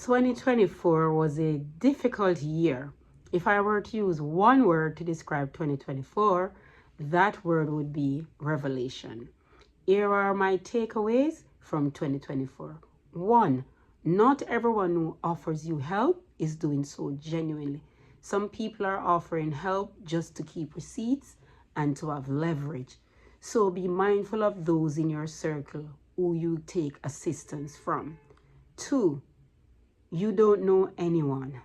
2024 was a difficult year. If I were to use one word to describe 2024, that word would be revelation. Here are my takeaways from 2024. 1. Not everyone who offers you help is doing so genuinely. Some people are offering help just to keep receipts and to have leverage. So be mindful of those in your circle who you take assistance from. 2. You don't know anyone.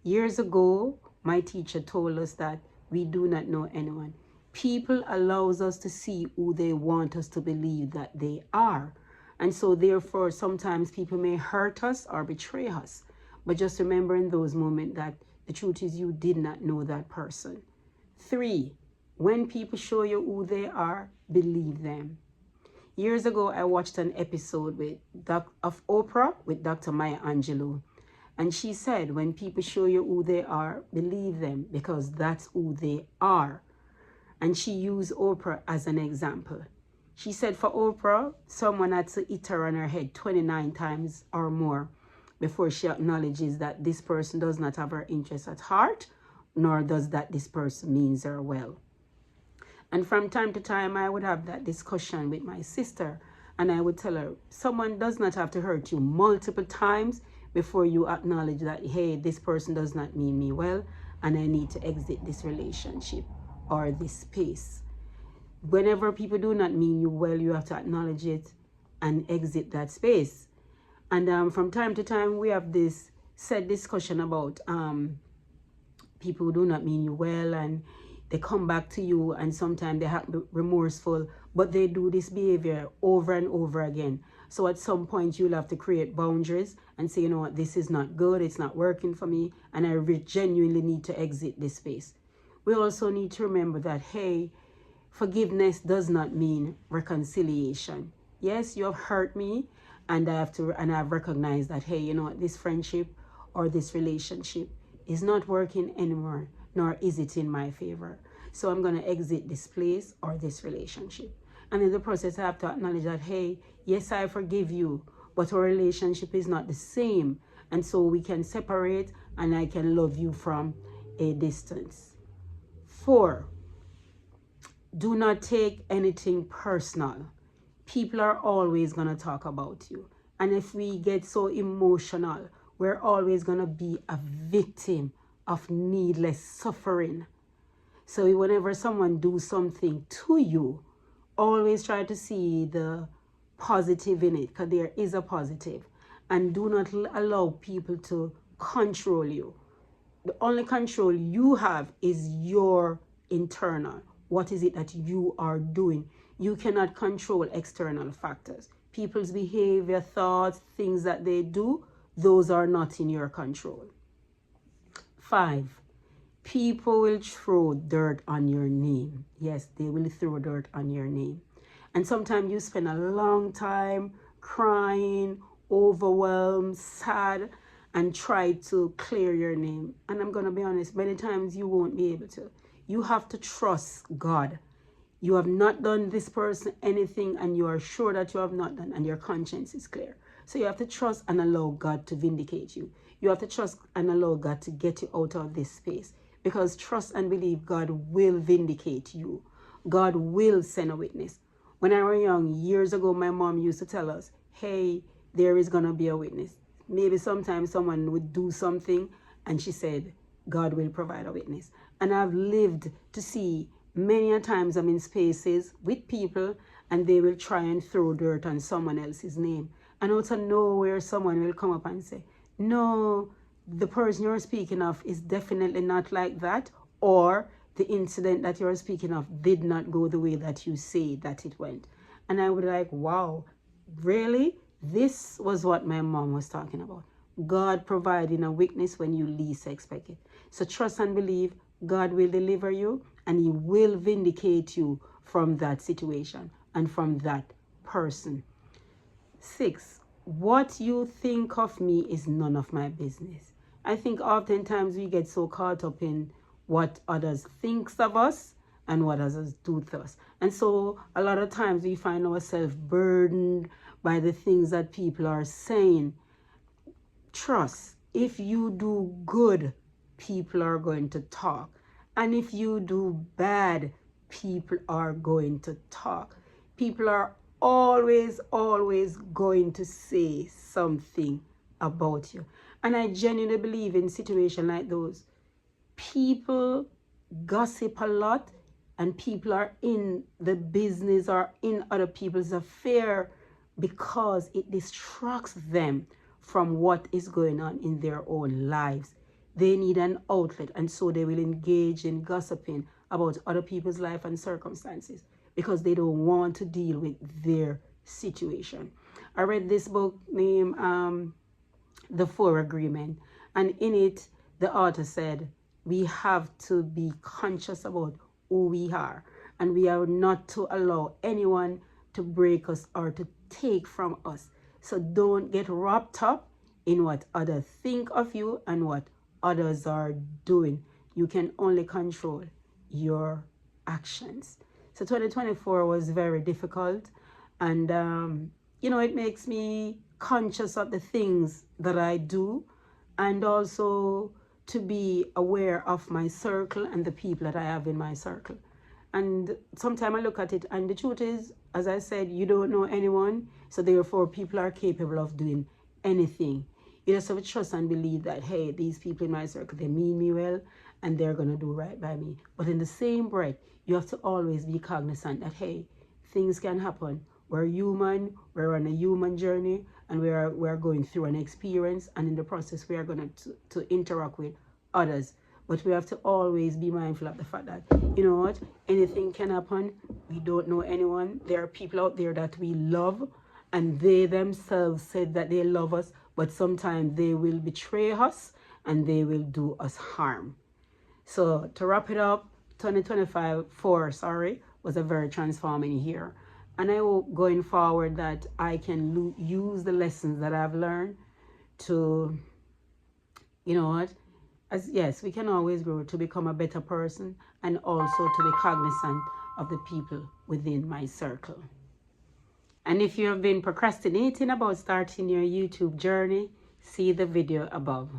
Years ago, my teacher told us that we do not know anyone. People allows us to see who they want us to believe that they are. And so therefore, sometimes people may hurt us or betray us. But just remember in those moments that the truth is you did not know that person. 3, when people show you who they are, believe them. Years ago, I watched an episode of Oprah with Dr. Maya Angelou. And she said, when people show you who they are, believe them because that's who they are. And she used Oprah as an example. She said for Oprah, someone had to hit her on her head 29 times or more before she acknowledges that this person does not have her interests at heart, nor does that this person means her well. And from time to time, I would have that discussion with my sister. And I would tell her, someone does not have to hurt you multiple times before you acknowledge that, hey, this person does not mean me well, and I need to exit this relationship or this space. Whenever people do not mean you well, you have to acknowledge it and exit that space. And from time to time, we have this said discussion about people who do not mean you well, and they come back to you, and sometimes they have remorseful, but they do this behavior over and over again. So at some point, you'll have to create boundaries and say, you know what, this is not good, it's not working for me, and I genuinely need to exit this space. We also need to remember that, hey, forgiveness does not mean reconciliation. Yes, you have hurt me, and I've recognized that, hey, you know what, this friendship or this relationship is not working anymore, nor is it in my favor. So I'm going to exit this place or this relationship. And in the process, I have to acknowledge that, hey, yes, I forgive you, but our relationship is not the same. And so we can separate, and I can love you from a distance. 4, do not take anything personal. People are always going to talk about you. And if we get so emotional, we're always going to be a victim of needless suffering. So whenever someone do something to you, always try to see the positive in it, because there is a positive. And do not allow people to control you. The only control you have is your internal. What is it that you are doing? You cannot control external factors. People's behavior, thoughts, things that they do, those are not in your control. 5, people will throw dirt on your name. Yes, they will throw dirt on your name. And sometimes you spend a long time crying, overwhelmed, sad, and try to clear your name. And I'm going to be honest, many times you won't be able to. You have to trust God. You have not done this person anything, and you are sure that you have not done, and your conscience is clear. So you have to trust and allow God to vindicate you. You have to trust and allow God to get you out of this space. Because trust and believe God will vindicate you. God will send a witness. When I was young, years ago, my mom used to tell us, hey, there is going to be a witness. Maybe sometimes someone would do something, and she said, God will provide a witness. And I've lived to see many a times I'm in spaces with people, and they will try and throw dirt on someone else's name. And out of nowhere, someone will come up and say, no, the person you're speaking of is definitely not like that, or the incident that you're speaking of did not go the way that you say that it went. And I would like, wow, really? This was what my mom was talking about. God providing a witness when you least expect it. So trust and believe God will deliver you, and he will vindicate you from that situation and from that person. 6, what you think of me is none of my business. I think oftentimes we get so caught up in what others think of us and what others do to us. And so a lot of times we find ourselves burdened by the things that people are saying. trust, if you do good, people are going to talk. And if you do bad, people are going to talk. People are always going to say something about you. And I genuinely believe in situations like those, people gossip a lot, and people are in the business or in other people's affair because it distracts them from what is going on in their own lives. They need an outlet, and so they will engage in gossiping about other people's life and circumstances because they don't want to deal with their situation. I read this book named The Four Agreement, and in it the author said we have to be conscious about who we are, and we are not to allow anyone to break us or to take from us. So don't get wrapped up in what others think of you and what others are doing. You can only control your actions. So 2024 was very difficult, and it makes me conscious of the things that I do, and also to be aware of my circle and the people that I have in my circle. And sometimes I look at it, and the truth is, as I said, you don't know anyone, so therefore people are capable of doing anything. You just have to trust and believe that, hey, these people in my circle, they mean me well, and they're going to do right by me. But in the same breath, you have to always be cognizant that, hey, things can happen. We're human, we're on a human journey, and we're going through an experience, and in the process we are going to interact with others. But we have to always be mindful of the fact that, you know what, anything can happen. We don't know anyone. There are people out there that we love, and they themselves said that they love us, but sometimes they will betray us and they will do us harm. So to wrap it up, 2024 was a very transforming year. And I hope going forward that I can use the lessons that I've learned to, yes, we can always grow to become a better person, and also to be cognizant of the people within my circle. And if you have been procrastinating about starting your YouTube journey, see the video above.